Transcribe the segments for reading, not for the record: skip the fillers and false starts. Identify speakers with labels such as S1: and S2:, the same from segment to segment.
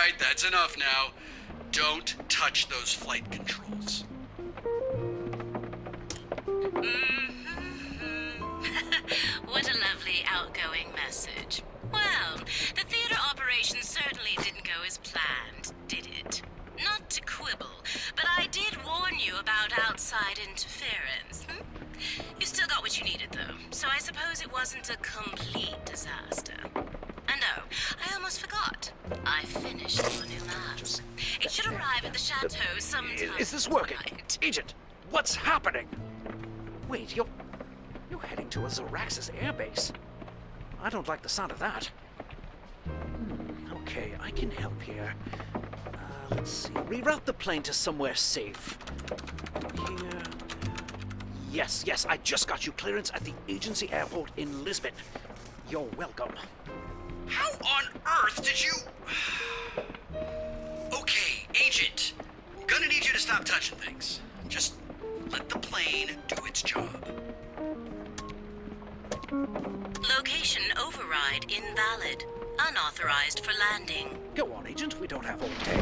S1: right, that's enough now. Don't touch those flight controls.
S2: What a lovely outgoing message. Well, the theater operation certainly didn't go as planned, did it? Not to quibble, but I did warn you about outside interference. You still got what you needed, though, so I suppose it wasn't a complete disaster. And oh, I almost forgot. I finished your new maps. It should arrive at the chateau sometime.
S3: Is this working?
S2: tonight.
S3: Agent, what's happening? Wait, you're heading to a Zaraxis airbase. I don't like the sound of that. Okay, I can help here. Let's see. Reroute the plane to somewhere safe. Here. Yes, I just got you clearance at the agency airport in Lisbon. You're welcome.
S1: How on earth did you... Okay, Agent. I'm gonna need you to stop touching things. Just let the plane do its job.
S2: Location override invalid. Unauthorized for landing.
S3: Go on, Agent. We don't have all day.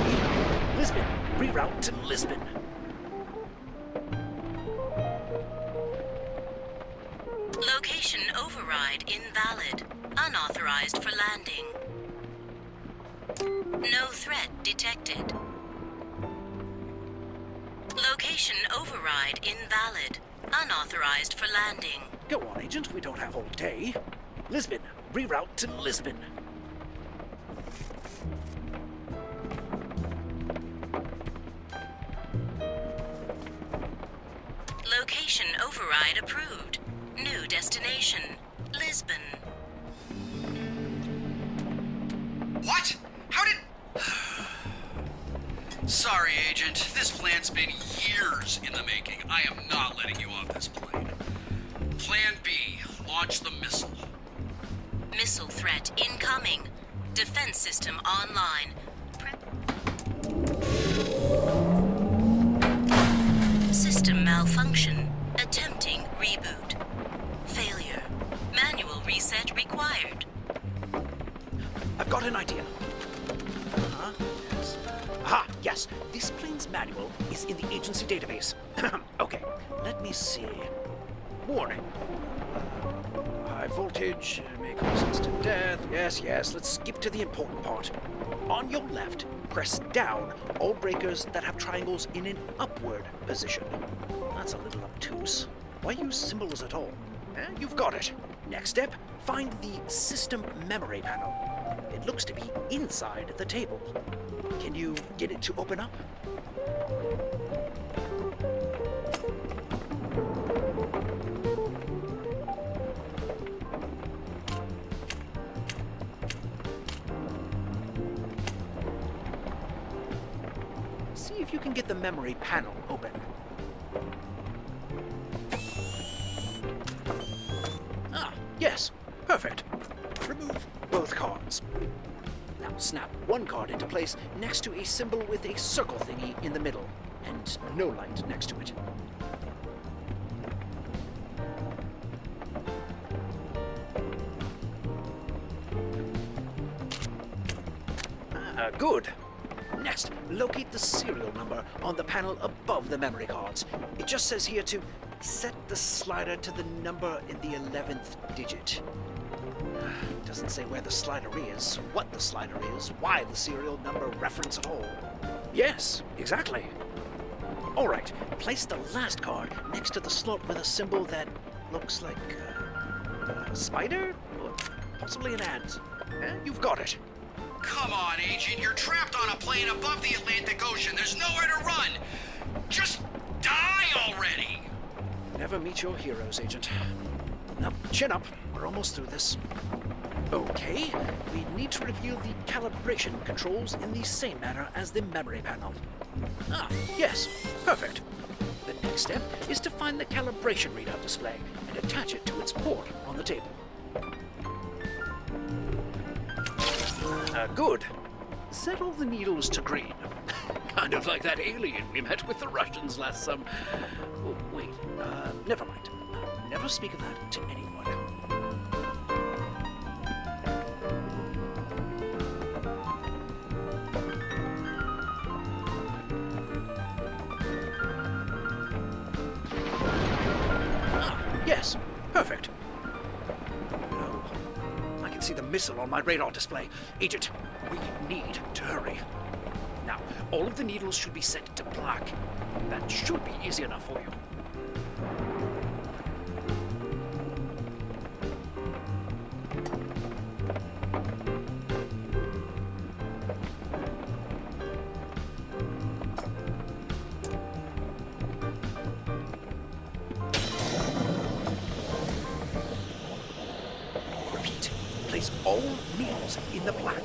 S3: Lisbon. Reroute to Lisbon.
S2: Location override invalid. Unauthorized for landing. No threat detected. Location override invalid. Unauthorized for landing.
S3: Go on, Agent. We don't have all day. Lisbon. Reroute to Lisbon.
S2: Location override approved. New destination, Lisbon.
S1: What? How did... Sorry, Agent. This plan's been years in the making. I am not letting you off this plane. Plan B. Launch the missile.
S2: Missile threat incoming. Defense system online. System malfunction. Attempting reboot. Failure. Manual reset required.
S3: I've got an idea. Yes. Aha, yes. This plane's manual is in the agency database. Okay, let me see. Warning. High voltage may cause instant death. Yes. Let's skip to the important part. On your left, press down all breakers that have triangles in an upward position. That's a little obtuse. Why use symbols at all? You've got it. Next step, find the system memory panel. It looks to be inside the table. Can you get it to open up? See if you can get the memory panel open. Yes, perfect. Remove both cards. Now snap one card into place next to a symbol with a circle thingy in the middle, and no light next to it. Good. Next, locate the serial number on the panel above the memory cards. It just says here to set the slider to the number in the 11th digit. It doesn't say where the slider is, what the slider is, why the serial number reference at all. Yes, exactly. All right, place the last card next to the slot with a symbol that looks like a spider? Or possibly an ant. You've got it.
S1: Come on, Agent. You're trapped on a plane above the Atlantic Ocean. There's nowhere to run. Just die already.
S3: Never meet your heroes, Agent. Now, chin up. We're almost through this. Okay, we need to reveal the calibration controls in the same manner as the memory panel. Yes, perfect. The next step is to find the calibration readout display and attach it to its port on the table. Good. Set all the needles to green. Kind of like that alien we met with the Russians last summer. Oh, wait, never mind. Never speak of that to anyone. Perfect. No. I can see the missile on my radar display. Agent, we need to hurry. Now, all of the needles should be set to black. That should be easy enough for you. Repeat. Place all needles in the black.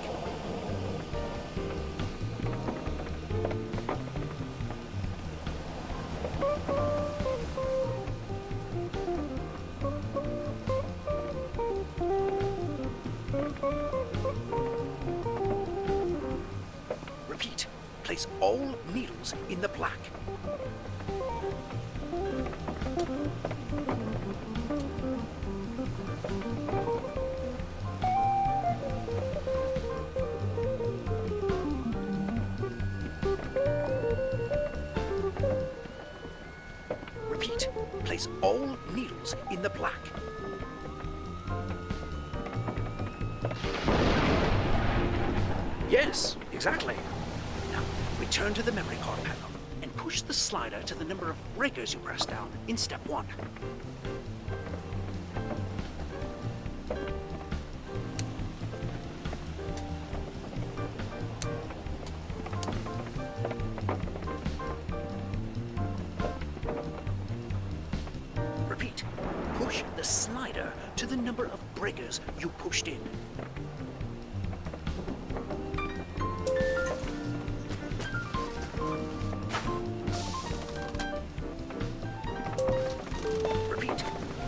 S3: Repeat. Place all needles in the black. Repeat. Place all needles in the black. Yes, exactly. Now, return to the memory card panel and push the slider to the number of breakers you press down in step 1. Repeat. Push the slider to the number of breakers you pushed in. Repeat.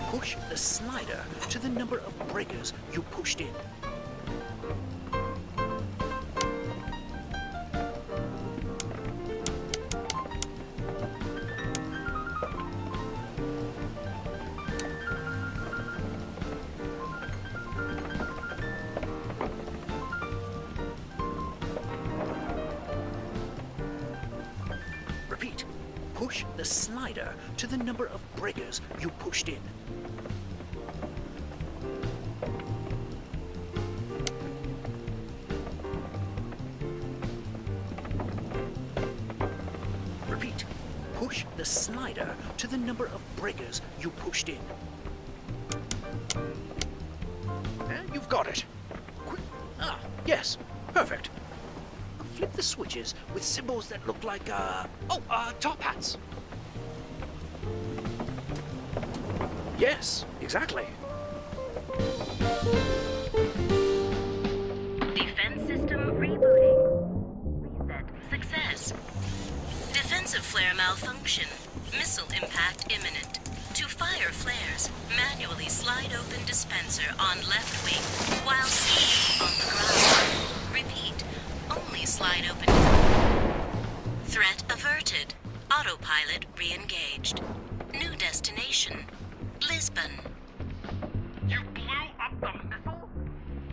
S3: Push the slider to the number of breakers you pushed in. Repeat. Push the slider to the number of breakers you pushed in. Repeat. Push the slider to the number of breakers you pushed in. You've got it. Yes. Perfect. Flip the switches with symbols that look like, top hats. Yes, exactly.
S2: Defense system rebooting. Reset success. Defensive flare malfunction. Missile impact imminent. To fire flares, manually slide open dispenser on left wing while seated on the ground. Repeat. Only slide open. Threat averted. Autopilot re-engaged. New destination. Lisbon.
S1: You blew up the missile?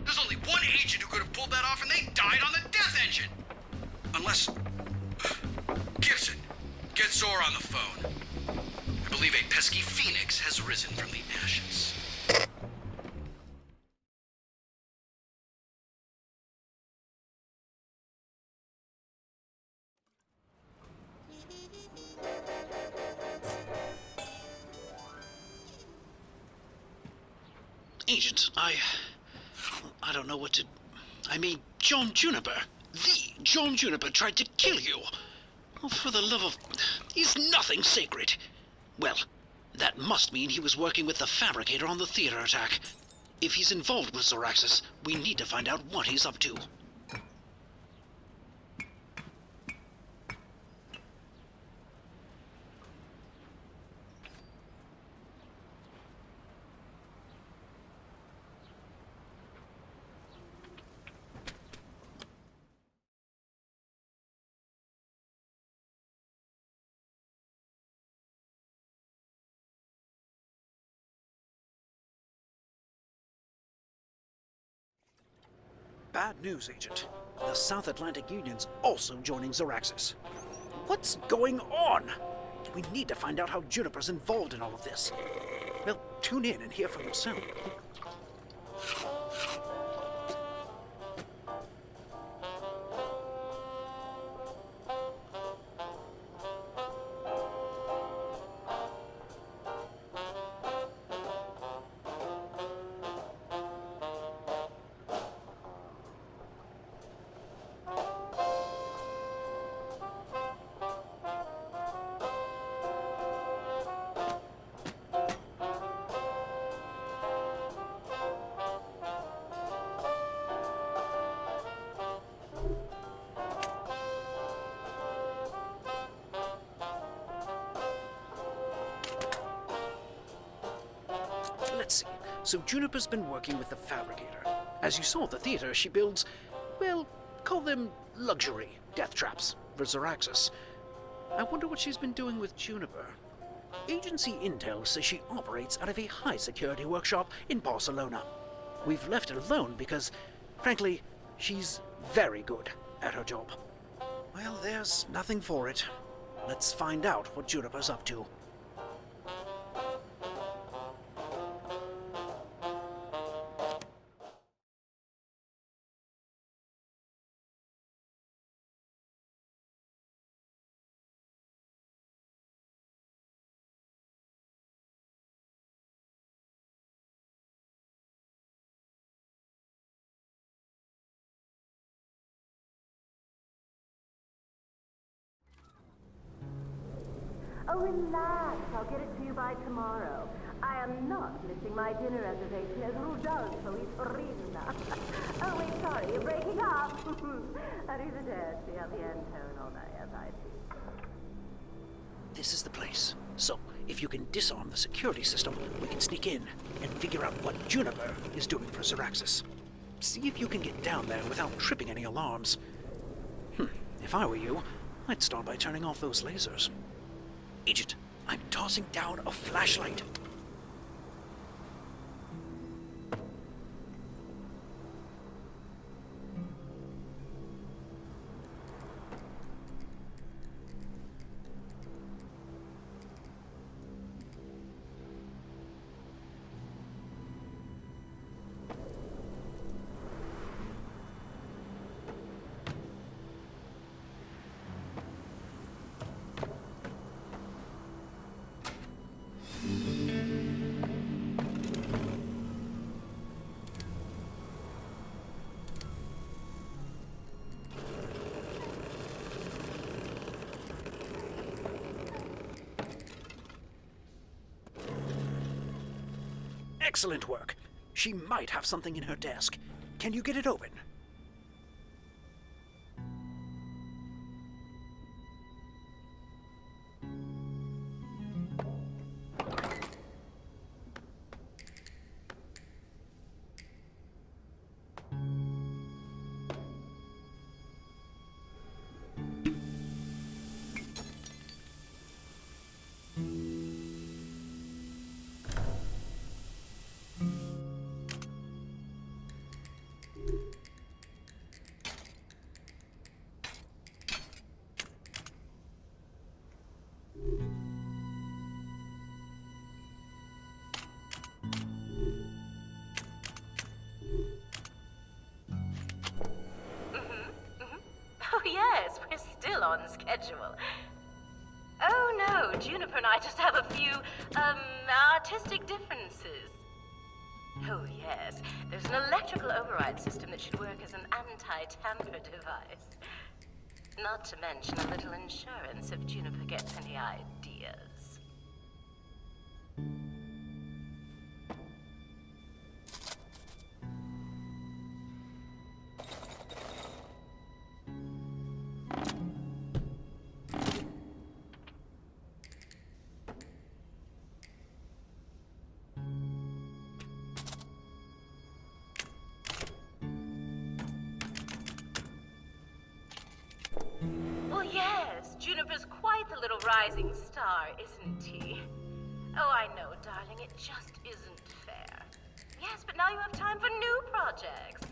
S1: There's only one agent who could have pulled that off, and they died on the death engine. Unless... Gibson, get Zor on the phone. I believe a pesky phoenix has risen from the ashes.
S4: Agent, I don't know what to... I mean, John Juniper. The John Juniper tried to kill you. Oh, for the love of... Is nothing sacred? Well, that must mean he was working with the Fabricator on the theater attack. If he's involved with Zoraxis, we need to find out what he's up to.
S3: Bad news, Agent. The South Atlantic Union's also joining Zoraxis. What's going on? We need to find out how Juniper's involved in all of this. Well, tune in and hear for yourself. Let's see. So Juniper's been working with the Fabricator. As you saw at the theater, she builds, well, call them luxury death traps for Zaraxus. I wonder what she's been doing with Juniper. Agency intel says she operates out of a high-security workshop in Barcelona. We've left her alone because, frankly, she's very good at her job. Well, there's nothing for it. Let's find out what Juniper's up to.
S5: Oh, relax. I'll get it to you by tomorrow. I am not missing my dinner reservation as Rudolfo is horrenda. Oh, wait, sorry. You're breaking up. Arrivederci, a bientôt, and all that. Yes, I see.
S3: This is the place. So, if you can disarm the security system, we can sneak in and figure out what Juniper is doing for Zaraxus. See if you can get down there without tripping any alarms. If I were you, I'd start by turning off those lasers. Agent, I'm tossing down a flashlight. Excellent work. She might have something in her desk. Can you get it open?
S5: Yes, we're still on schedule. Oh no, Juniper and I just have a few, artistic differences. Oh yes, there's an electrical override system that should work as an anti-tamper device. Not to mention a little insurance if Juniper gets any ideas. Well, yes, Juniper's quite the little rising star, isn't he? Oh, I know, darling, it just isn't fair. Yes, but now you have time for new projects.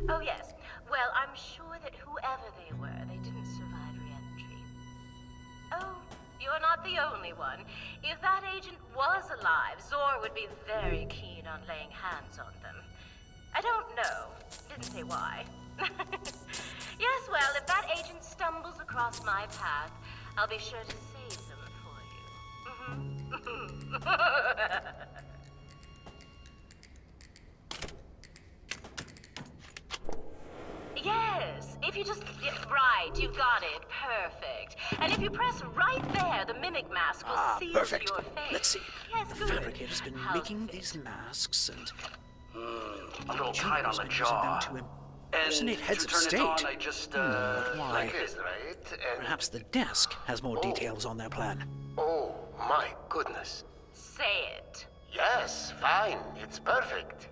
S5: Oh, yes, well, I'm sure that whoever they were, they didn't survive re-entry. Oh, you're not the only one. If that agent was alive, Zor would be very keen on laying hands on them. I don't know. Didn't say why. Yes, well, if that agent stumbles across my path, I'll be sure to save them for you. Yes, if you just... Right, you got it. Perfect. And if you press right there, the mimic mask will seal
S3: Perfect.
S5: your face.
S3: Let's see.
S5: Yes,
S3: The
S5: good.
S3: fabricator's been
S5: How's
S3: making
S5: it?
S3: these masks, and
S6: A little tight on
S3: Juniper's
S6: the
S3: been using
S6: jaw.
S3: them to
S6: And
S3: impersonate
S6: to
S3: heads of
S6: turn
S3: state.
S6: it on, I just,
S3: But why?
S7: Like this, right? And
S3: Perhaps the desk has more details on their plan.
S7: oh my goodness.
S5: Say it.
S7: Yes, fine. It's perfect.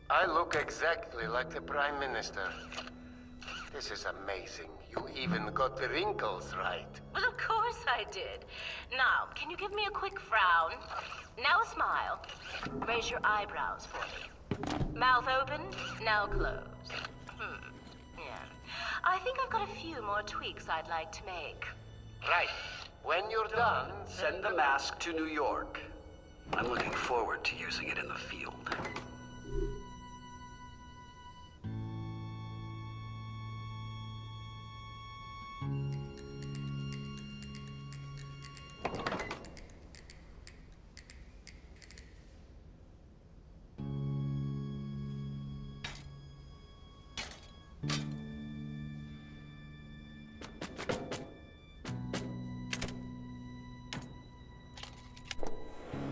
S7: I look exactly like the Prime Minister. This is amazing. You even got the wrinkles right.
S5: Well, of course I did. Now, can you give me a quick frown? Now a smile. Raise your eyebrows for me. Mouth open, now closed. Yeah. I think I've got a few more tweaks I'd like to make.
S7: Right. When you're done,
S6: Send the mask to New York. I'm looking forward to using it in the field.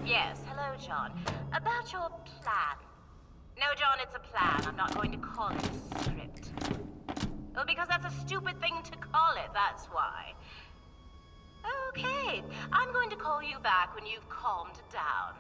S5: Yes, hello, John. About your plan. No, John, it's a plan. I'm not going to call it a script. Well, because that's a stupid thing to call it, that's why. Okay, I'm going to call you back when you've calmed down.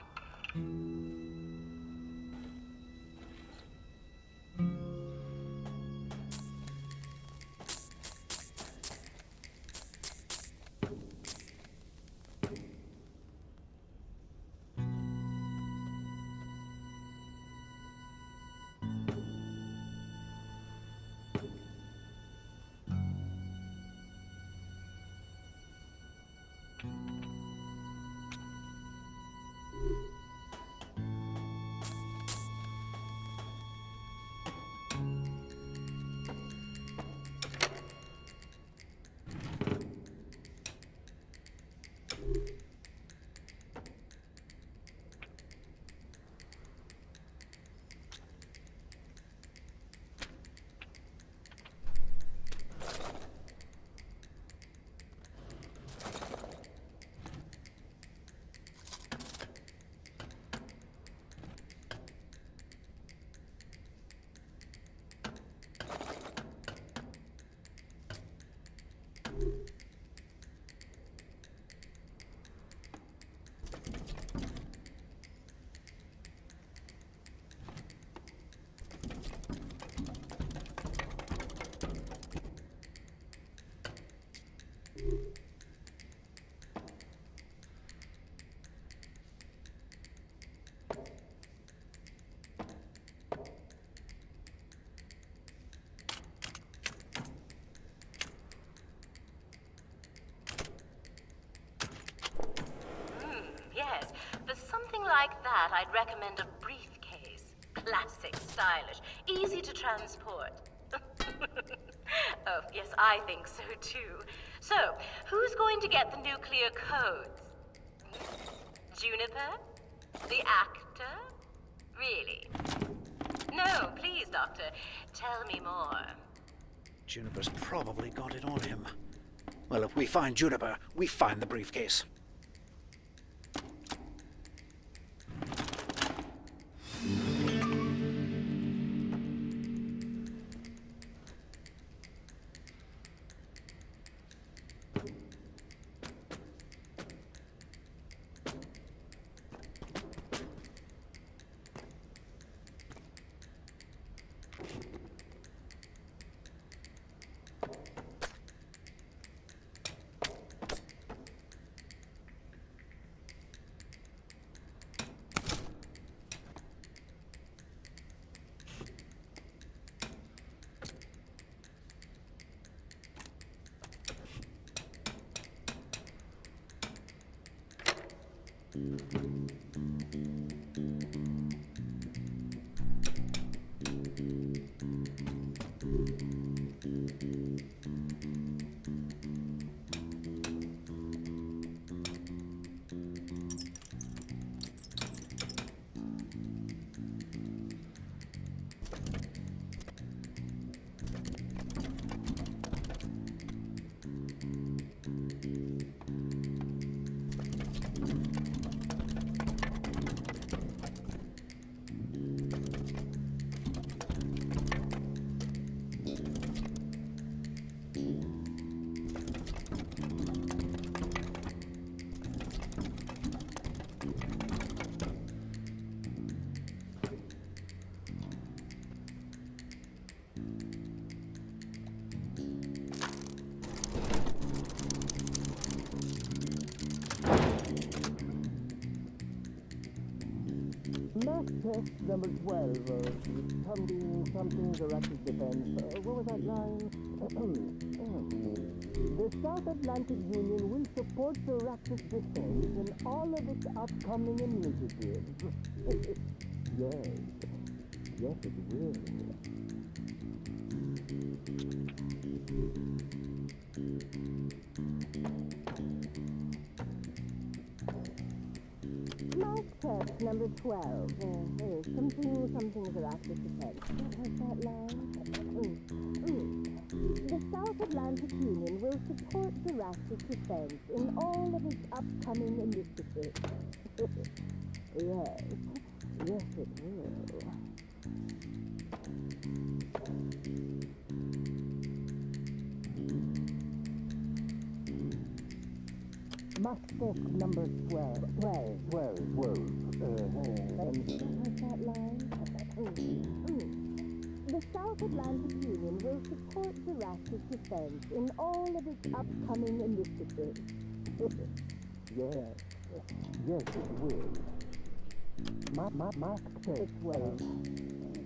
S5: Yes, for something like that, I'd recommend a briefcase. Classic, stylish, easy to transport. Oh, yes, I think so too. So, who's going to get the nuclear codes? Juniper? The actor? Really? No, please, Doctor. Tell me more.
S3: Juniper's probably got it on him. Well, if we find Juniper, we find the briefcase.
S8: Mass test number 12, something directed defense. What was that line? The South Atlantic Union will support the Raptus defense in all of its upcoming initiatives. Yes, it will. Mass test number 12. Something is Raptus defense. What was that line? The South Atlantic Union will support the Raptus defense in all of its upcoming initiatives. Yes, it will. Mass test number 12. What's that line? The South Atlantic Union will support the Raptus defense in all of its upcoming initiatives. Yes, it will. Mask test 12.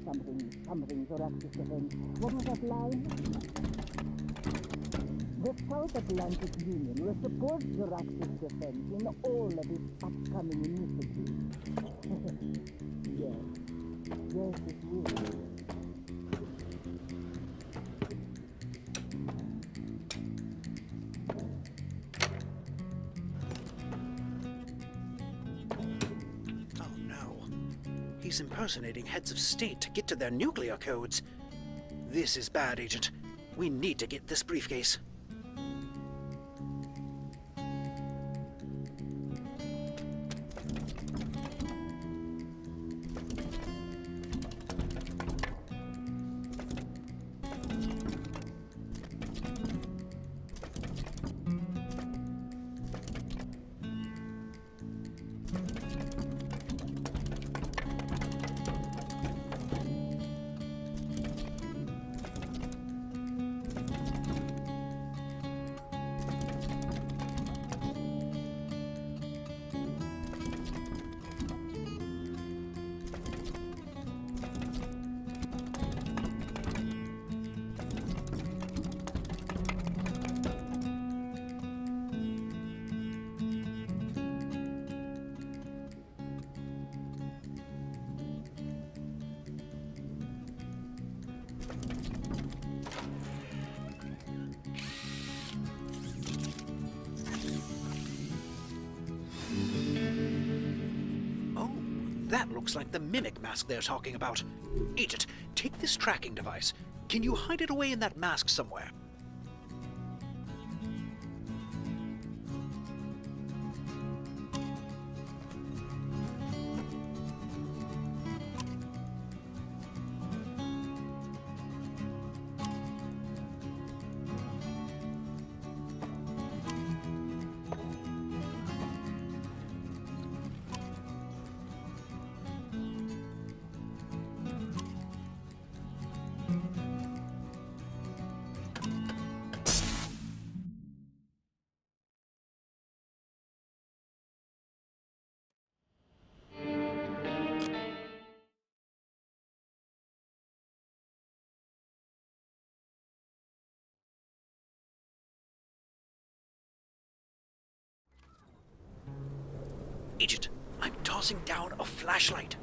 S8: Something the Raptus defense. What was that line? The South Atlantic Union will support the Raptus defense in all of its upcoming initiatives. Yes, it will.
S3: Oh no. He's impersonating heads of state to get to their nuclear codes. This is bad, Agent. We need to get this briefcase. That looks like the mimic mask they're talking about. Agent, take this tracking device. Can you hide it away in that mask somewhere? tossing down a flashlight.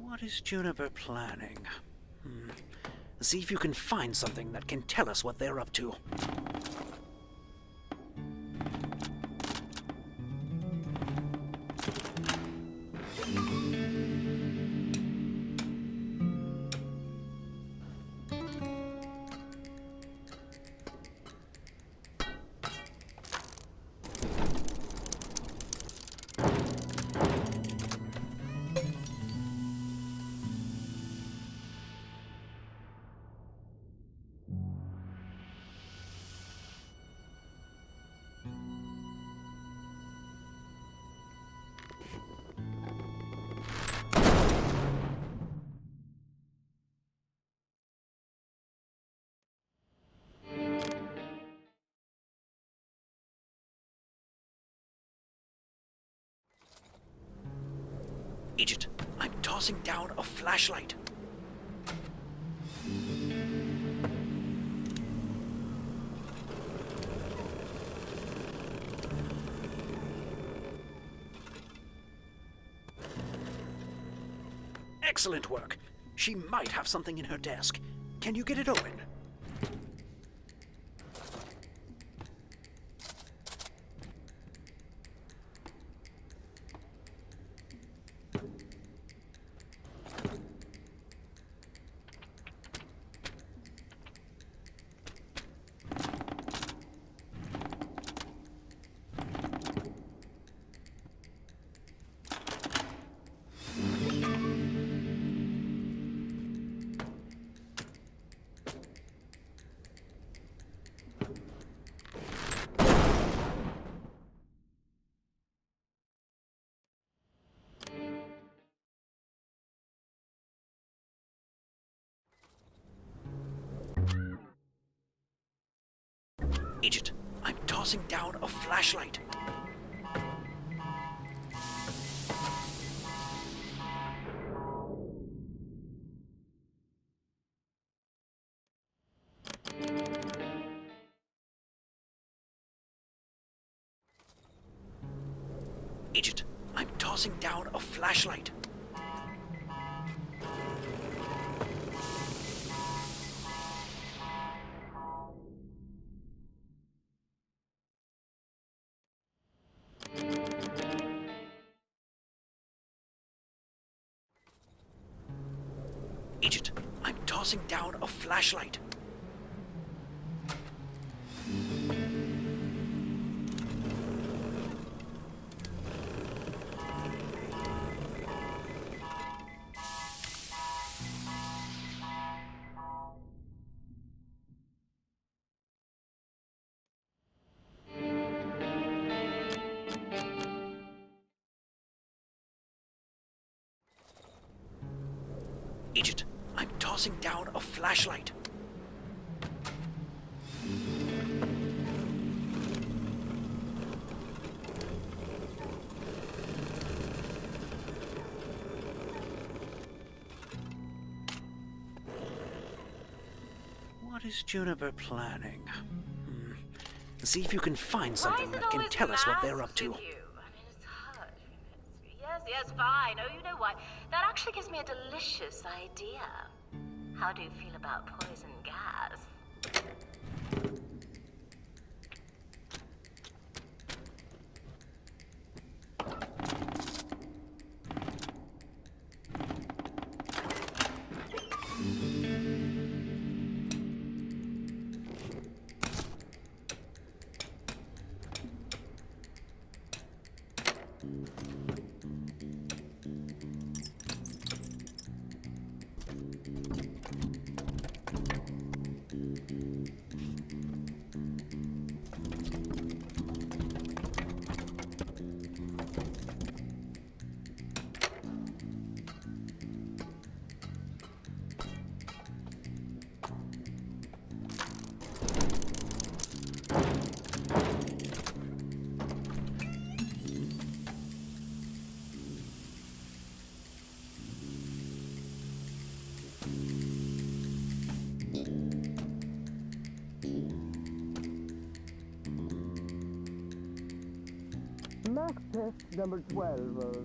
S3: What is Juniper planning? See if you can find something that can tell us what they're up to. Agent, I'm tossing down a flashlight. Excellent work. She might have something in her desk. Can you get it open? Agent, I'm tossing down a flashlight. Agent, I'm tossing down a flashlight. Agent, I'm tossing down a flashlight. Agent, I'm tossing down a flashlight. What is Juniper planning? See if you can find something that can tell us what they're up to.
S5: With you? I mean, it's hard. Yes, fine. Oh, you know what? That actually gives me a delicious idea. How do you feel about poison gas?
S8: Mask test number 12 of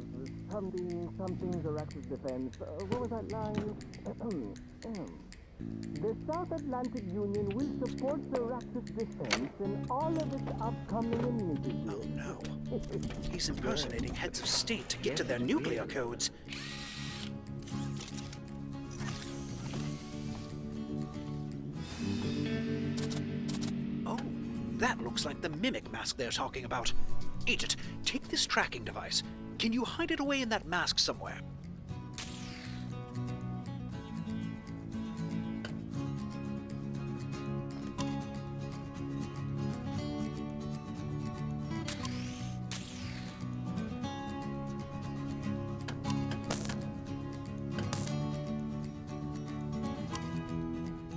S8: something Zorax's defense. What was that line? The South Atlantic Union will support Zorax's defense in all of its upcoming initiatives.
S3: Oh no. He's impersonating heads of state to get to their nuclear codes. Oh, that looks like the mimic mask they're talking about. Agent, take this tracking device. Can you hide it away in that mask somewhere?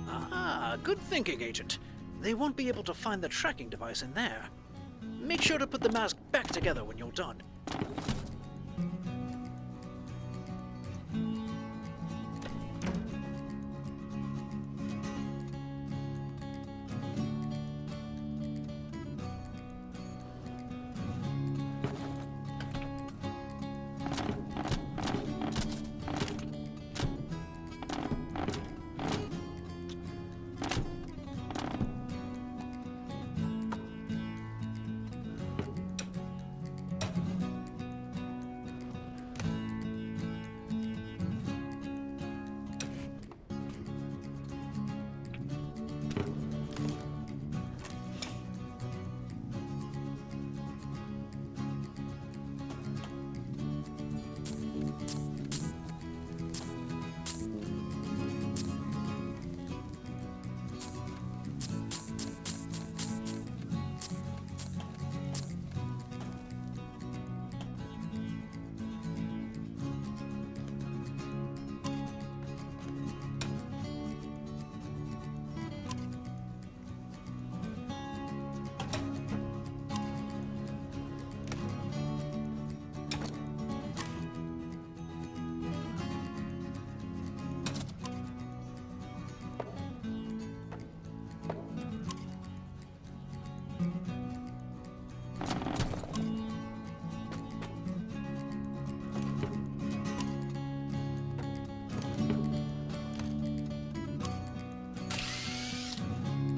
S3: Ah, good thinking, Agent. They won't be able to find the tracking device in there. Make sure to put the mask back together when you're done.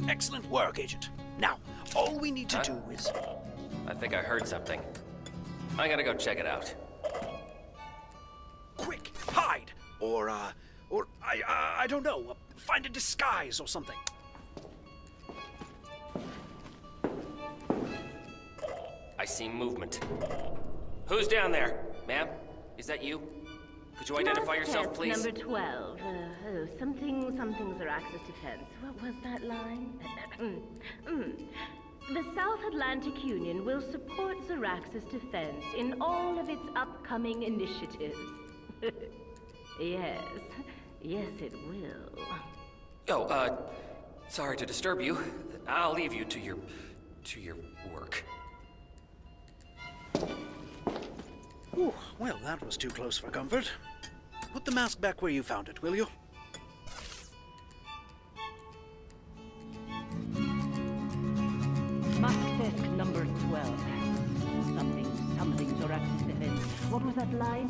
S3: Excellent work, Agent. Now, all we need to do is...
S9: I think I heard something. I gotta go check it out.
S3: Quick, hide! Or I don't know, find a disguise or something.
S9: I see movement. Who's down there? Ma'am? Is that you? Could you identify yourself,
S5: Test
S9: please?
S5: Number 12. Something Zorax's defense. What was that line? The South Atlantic Union will support Zorax's defense in all of its upcoming initiatives. Yes, it will.
S9: Oh, sorry to disturb you. I'll leave you to your work.
S3: Ooh, well, that was too close for comfort. Put the mask back where you found it, will you?
S5: Mask test number 12. Something Zorax's defense. What was that line?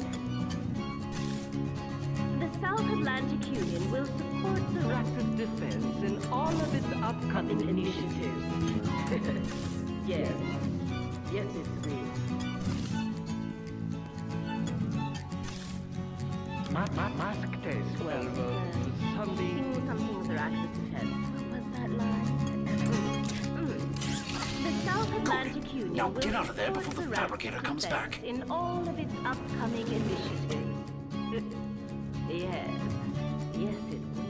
S5: The South Atlantic Union will support Zorax's defense in all of its upcoming initiatives. Yes, it will. Mask test 12. Something Zorax's defense. What was that line? The South Atlantic Union
S3: Now
S5: will
S3: get out of there
S5: support
S3: before the
S5: Zorax's
S3: fabricator comes
S5: defense
S3: back.
S5: in all of its upcoming initiatives. Yes, it will.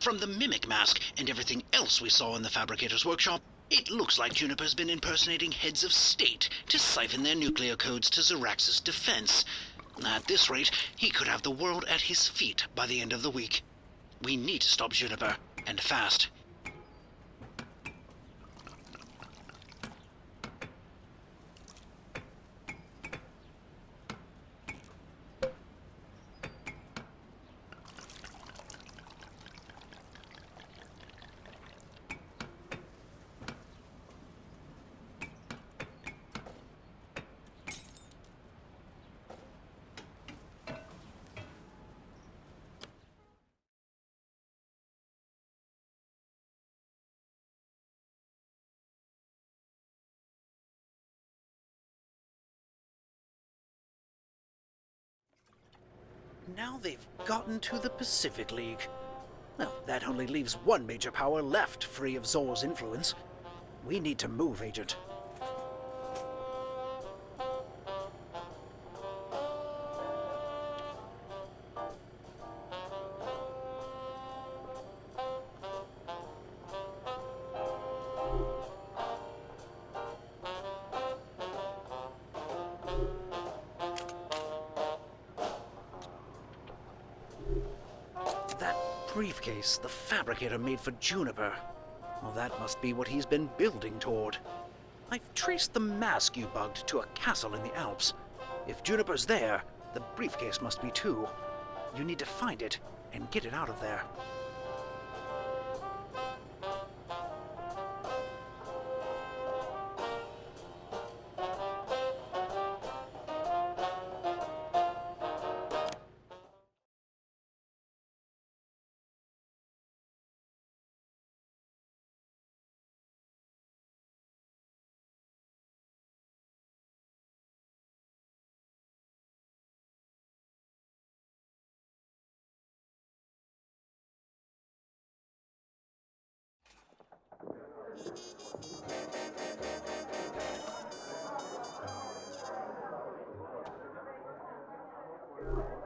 S4: From the mimic mask and everything else we saw in the fabricator's workshop, it looks like Juniper's been impersonating heads of state to siphon their nuclear codes to Zorax's defense. At this rate, he could have the world at his feet by the end of the week. We need to stop Juniper, and fast.
S3: Now they've gotten to the Pacific League. Well, that only leaves one major power left free of Zor's influence. We need to move, Agent. That briefcase the Fabricator made for Juniper. Well, that must be what he's been building toward. I've traced the mask you bugged to a castle in the Alps. If Juniper's there, the briefcase must be too. You need to find it and get it out of there.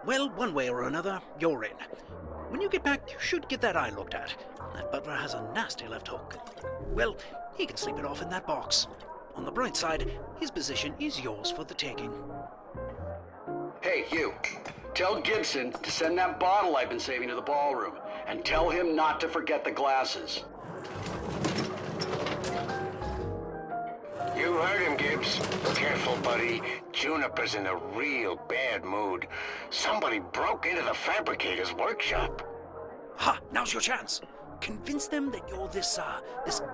S3: Well, one way or another, you're in. When you get back, you should get that eye looked at. That butler has a nasty left hook. Well, he can sleep it off in that box. On the bright side, his position is yours for the taking.
S1: Hey, you. Tell Gibson to send that bottle I've been saving to the ballroom. And tell him not to forget the glasses.
S7: You heard him, Gibbs. Careful, buddy. Juniper's in a real bad mood. Somebody broke into the Fabricator's workshop.
S3: Ha! Now's your chance. Convince them that you're this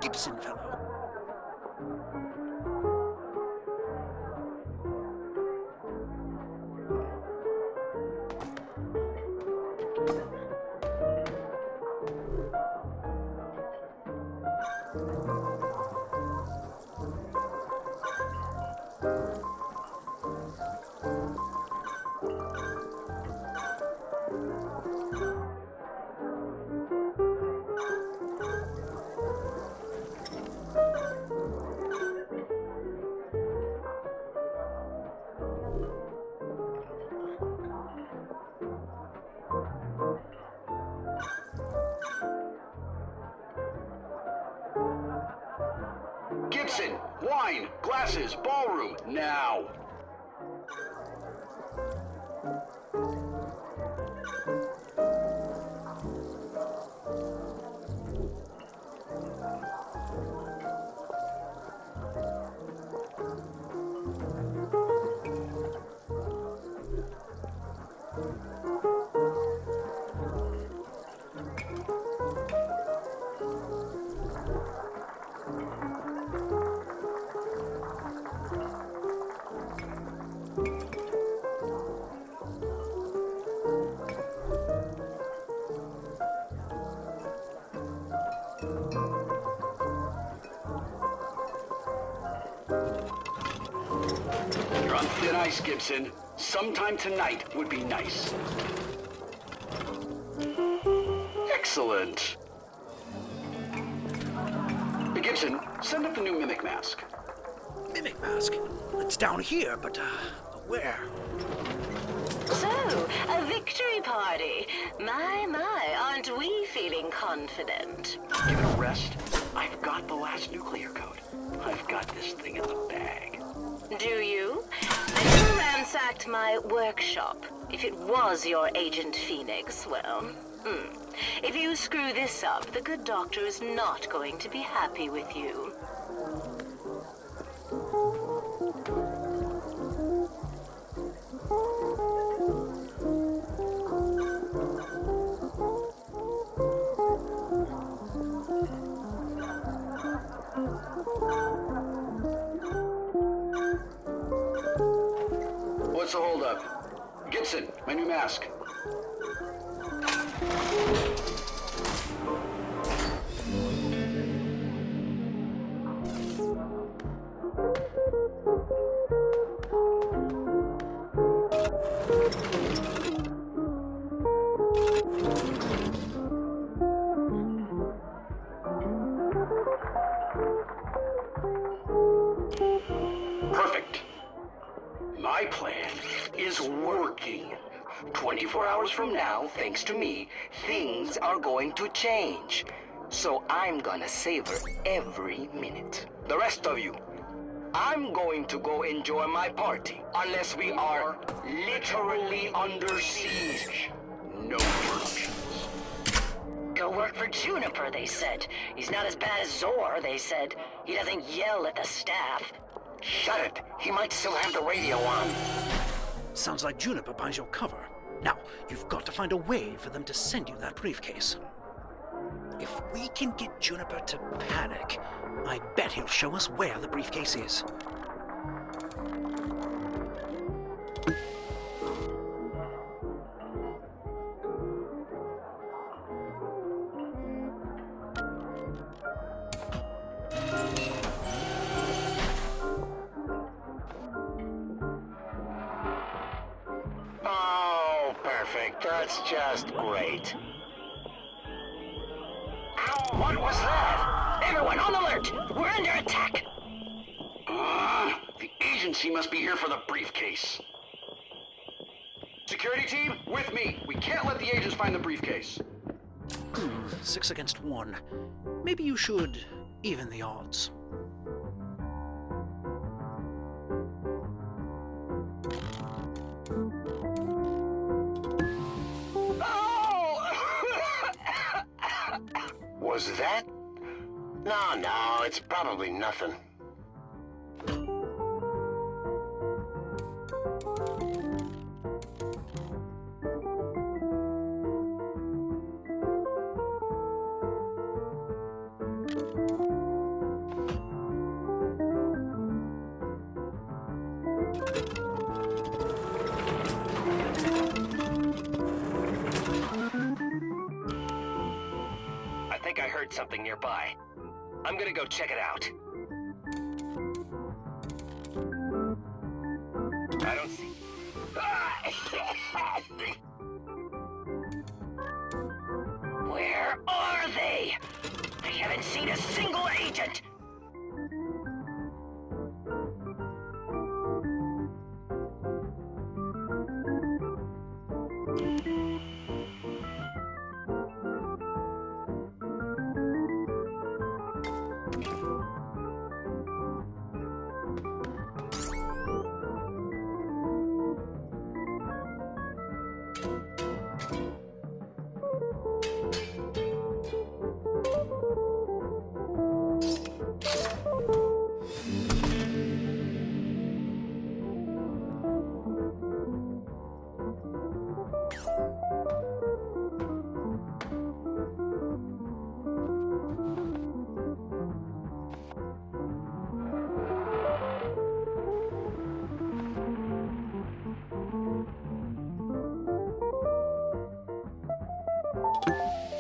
S3: Gibson fellow.
S1: Gibson, wine, glasses, ballroom, now! You're on thin ice, Gibson. Sometime tonight would be nice. Excellent. Hey, Gibson, send up the new Mimic Mask.
S3: Mimic mask? It's down here, but, where?
S5: So, a victory party. My, aren't we feeling confident?
S1: Give it a rest. I've got the last nuclear code. I've got this thing in the bag.
S5: Do you? Then ransacked my workshop. If it was your Agent Phoenix, well, if you screw this up, the good doctor is not going to be happy with you.
S1: What's the holdup? Gibson, my new mask. Perfect. My plan is working. 24 hours from now, thanks to me, things are going to change. So I'm gonna savor every minute. The rest of you, I'm going to go enjoy my party. Unless we are literally under siege. No interruptions.
S5: Go work for Juniper, they said. He's not as bad as Zor, they said. He doesn't yell at the staff.
S7: Shut it. He might still have the radio on.
S3: Sounds like Juniper buys your cover. Now, you've got to find a way for them to send you that briefcase. If we can get Juniper to panic, I bet he'll show us where the briefcase is.
S7: Oh, perfect. That's just great. Ow, what was that?
S5: Everyone on alert! We're under attack!
S1: The agency must be here for the briefcase. Security team, with me. We can't let the agents find the briefcase.
S3: 6 against 1. Maybe you should even the odds.
S7: Was that? No, it's probably nothing.
S9: I think I heard something nearby. I'm gonna go check it out. I don't see...
S5: Where are they? I haven't seen a single agent!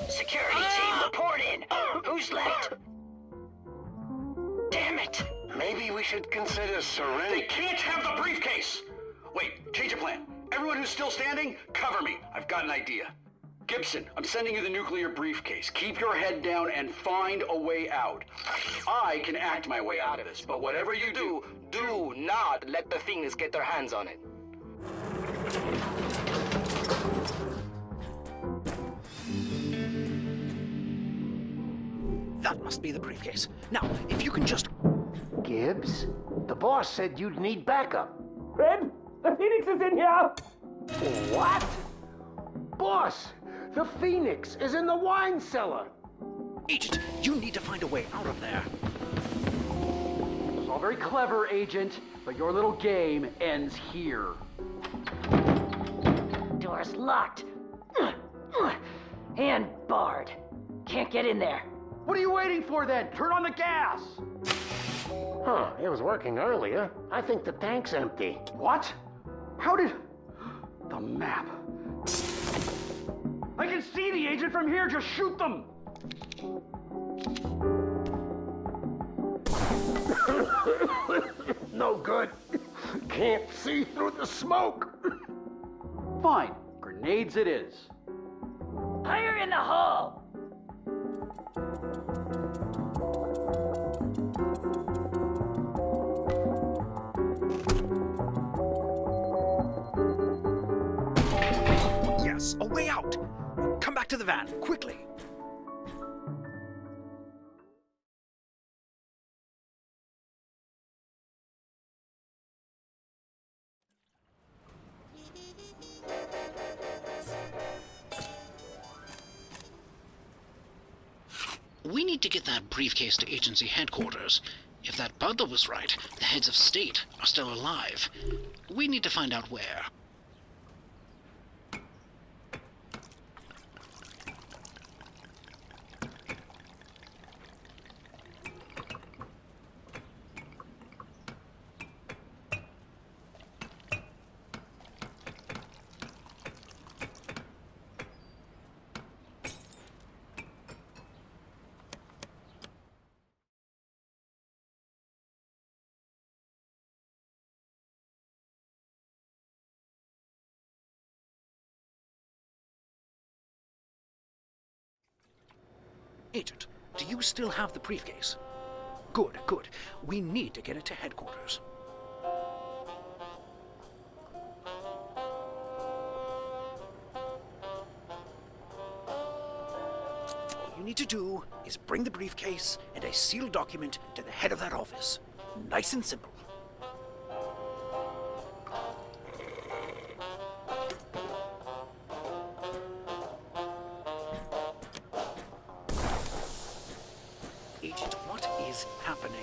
S5: Security team, report in! Who's left? Damn it!
S7: Maybe we should consider
S1: They
S7: surrendering.
S1: can't have the briefcase! Wait, change of plan. Everyone who's still standing, cover me. I've got an idea. Gibson, I'm sending you the nuclear briefcase. Keep your head down and find a way out. I can act my way out of this, but whatever you do, do not let the things get their hands on it.
S3: That must be the briefcase. Now, if you can just...
S7: Gibbs, the boss said you'd need backup.
S10: Fred,
S3: The Phoenix is in here!
S7: What? Boss, the Phoenix is in the wine cellar.
S3: Agent, you need to find a way out of there.
S10: It's all very clever, Agent, but your little game ends here.
S5: Door's locked. And barred. Can't get in there.
S10: What are you waiting for then? Turn on the gas!
S7: Huh, it was working earlier. I think the tank's empty.
S10: What? How did... The map. I can see the agent from here. Just shoot them.
S7: No good. Can't see through the smoke.
S10: Fine. Grenades it is.
S5: Fire in the hole!
S3: Yes, a way out! Come back to the van, quickly!
S4: We need to get that briefcase to agency headquarters. If that butler was right, the heads of state are still alive. We need to find out where.
S3: Agent, do you still have the briefcase? Good, good. We need to get it to headquarters. All you need to do is bring the briefcase and a sealed document to the head of that office. Nice and simple. Agent, what is happening?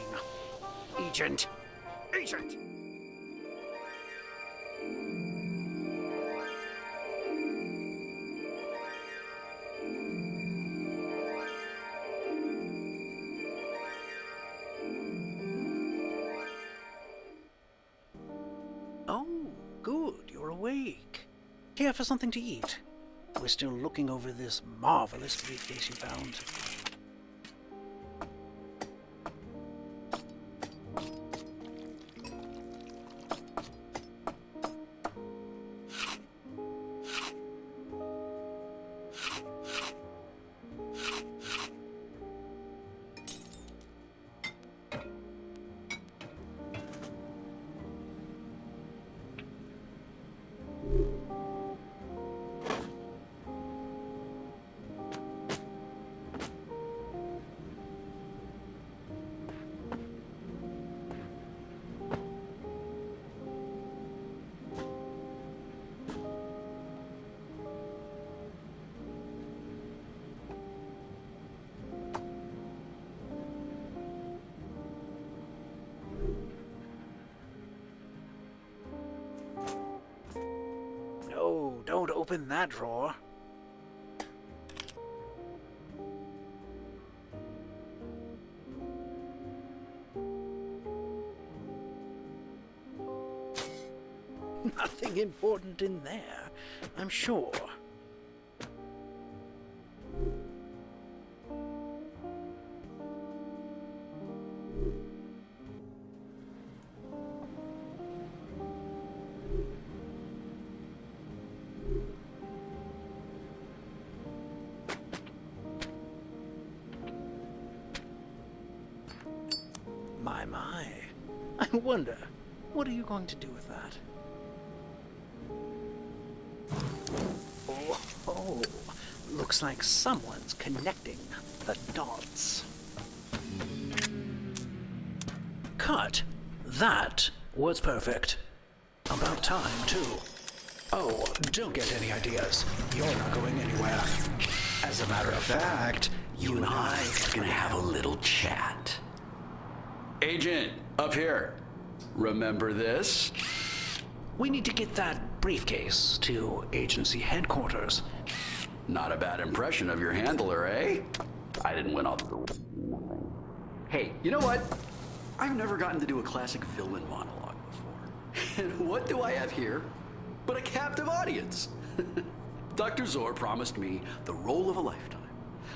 S3: Agent! Agent! Oh, good, you're awake. Here for something to eat. We're still looking over this marvelous briefcase you found. No, don't open that drawer. Nothing important in there, I'm sure. My. I wonder, what are you going to do with that? Oh, looks like someone's connecting the dots. Cut. That was perfect. About time, too. Oh, don't get any ideas. You're not going anywhere. As a matter of fact, you and I are gonna have a little chat.
S1: Agent, up here. Remember this?
S3: We need to get that briefcase to agency headquarters.
S1: Not a bad impression of your handler, eh? I didn't win all the... Hey, you know what? I've never gotten to do a classic villain monologue before. And what do I have here but a captive audience? Dr. Zor promised me the role of a lifetime.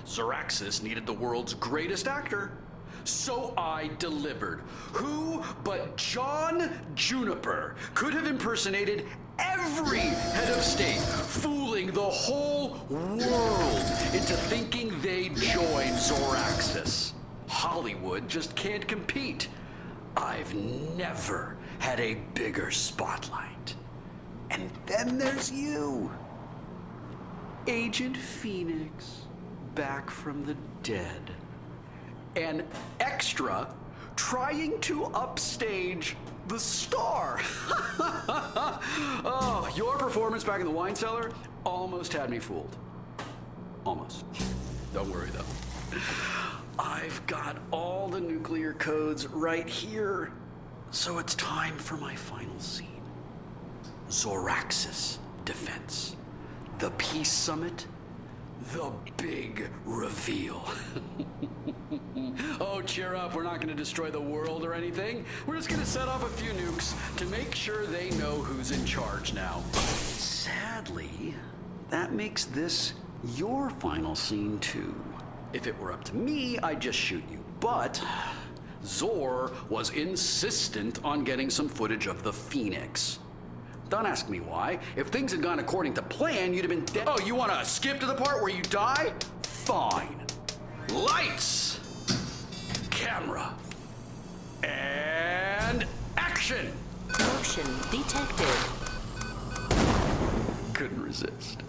S1: Zoraxis needed the world's greatest actor. So I delivered. Who but John Juniper could have impersonated every head of state, fooling the whole world into thinking they'd join Zoraxis. Hollywood just can't compete. I've never had a bigger spotlight. And then there's you. Agent Phoenix, back from the dead. An extra trying to upstage the star. Oh, your performance back in the wine cellar almost had me fooled. Almost. Don't worry, though. I've got all the nuclear codes right here. So it's time for my final scene. Zoraxis defense. The peace summit. The big reveal. Oh, cheer up. We're not going to destroy the world or anything. We're just going to set off a few nukes to make sure they know who's in charge now. Sadly, that makes this your final scene, too. If it were up to me, I'd just shoot you. But Zor was insistent on getting some footage of the Phoenix. Don't ask me why. If things had gone according to plan, you'd have been dead. Oh, you want to skip to the part where you die? Fine. Lights, camera, and action!
S2: Motion detected.
S1: Couldn't resist.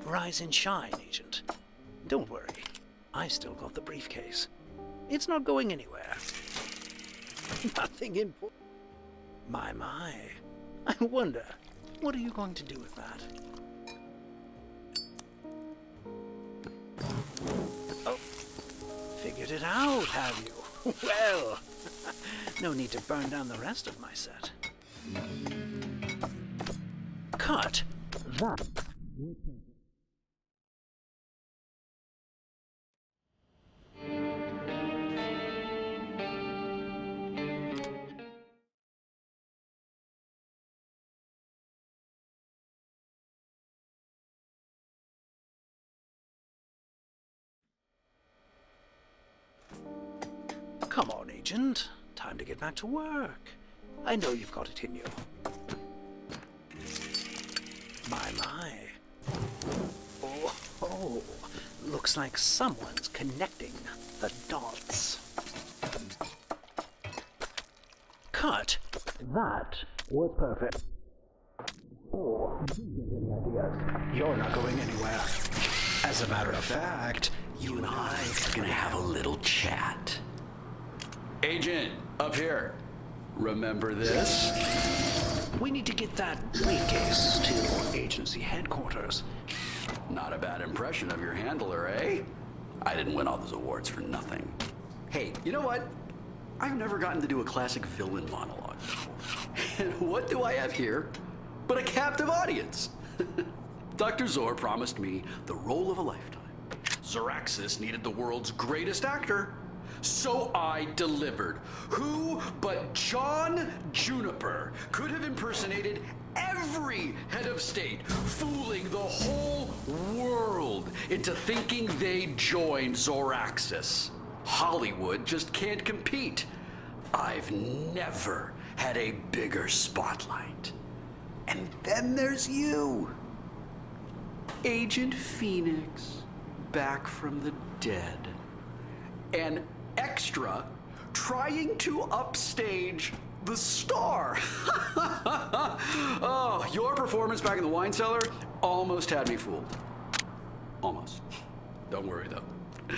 S3: Rise and shine, Agent. Don't worry. I still got the briefcase. It's not going anywhere. Nothing important. My. I wonder, what are you going to do with that? Oh, figured it out, have you? Well, no need to burn down the rest of my set. Cut that. Come on, Agent. Time to get back to work. I know you've got it in you. My. Oh, looks like someone's connecting the dots. Cut. That was perfect. Oh, don't get any ideas. You're not going anywhere. As a matter of fact, you and I are gonna have a little chat.
S1: Agent, up here. Remember this?
S3: We need to get that briefcase to agency headquarters.
S1: Not a bad impression of your handler, eh? I didn't win all those awards for nothing. Hey, you know what? I've never gotten to do a classic villain monologue before. And what do I have here but a captive audience? Dr. Zor promised me the role of a lifetime. Zoraxis needed the world's greatest actor. So I delivered. Who but John Juniper could have impersonated every head of state, fooling the whole world into thinking they joined Zoraxis? Hollywood just can't compete. I've never had a bigger spotlight. And then there's you. Agent Phoenix, back from the dead. An extra trying to upstage the star. Oh, your performance back in the wine cellar almost had me fooled. Almost. Don't worry, though.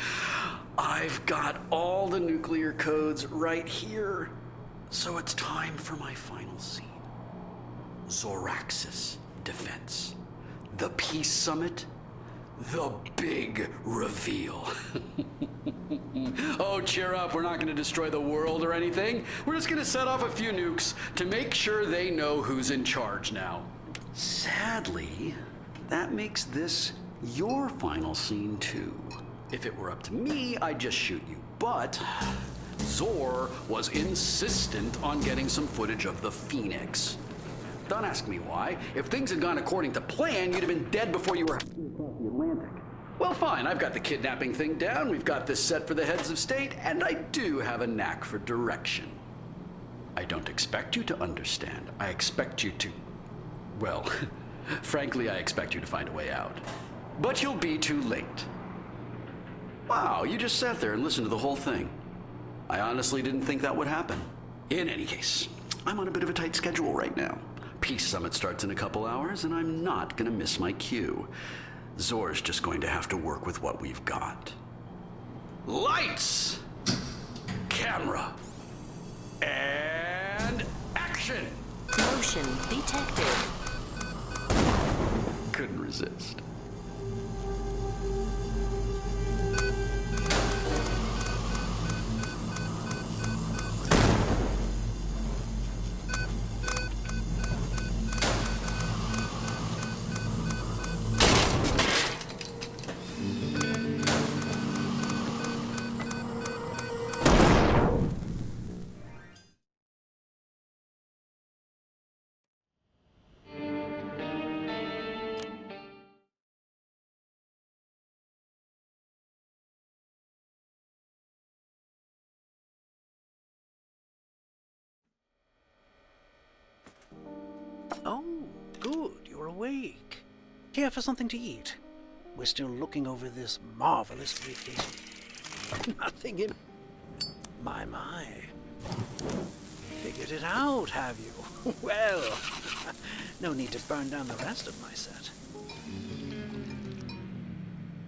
S1: I've got all the nuclear codes right here. So it's time for my final scene. Zoraxis defense. The peace summit. The big reveal. Oh, cheer up. We're not going to destroy the world or anything. We're just going to set off a few nukes to make sure they know who's in charge now. Sadly, that makes this your final scene, too. If it were up to me, I'd just shoot you. But Zor was insistent on getting some footage of the Phoenix. Don't ask me why. If things had gone according to plan, you'd have been dead before you were across the Atlantic. Well, fine. I've got the kidnapping thing down. We've got this set for the heads of state, and I do have a knack for direction. I don't expect you to understand. I expect you to... Well, frankly, I expect you to find a way out. But you'll be too late. Wow, you just sat there and listened to the whole thing. I honestly didn't think that would happen. In any case, I'm on a bit of a tight schedule right now. Peace Summit starts in a couple hours, and I'm not gonna miss my cue. Zor's just going to have to work with what we've got. Lights! Camera! And action!
S2: Motion detected.
S1: Couldn't resist.
S3: Oh, good, you're awake. Here for something to eat. We're still looking over this marvelous briefcase. Nothing in... My. Figured it out, have you? Well, no need to burn down the rest of my set.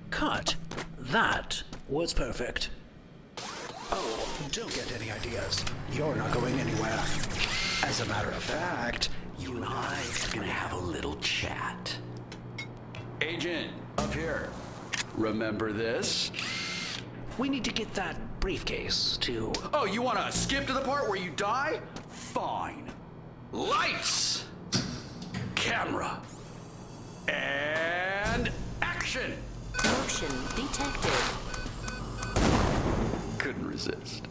S3: Cut. That was perfect. Oh, don't get any ideas. You're not going anywhere. As a matter of fact, you and I are gonna have a little chat.
S1: Agent, up here. Remember this?
S3: We need to get that briefcase to...
S1: Oh, you want to skip to the part where you die? Fine. Lights! Camera! And action!
S2: Motion detected.
S1: Couldn't resist.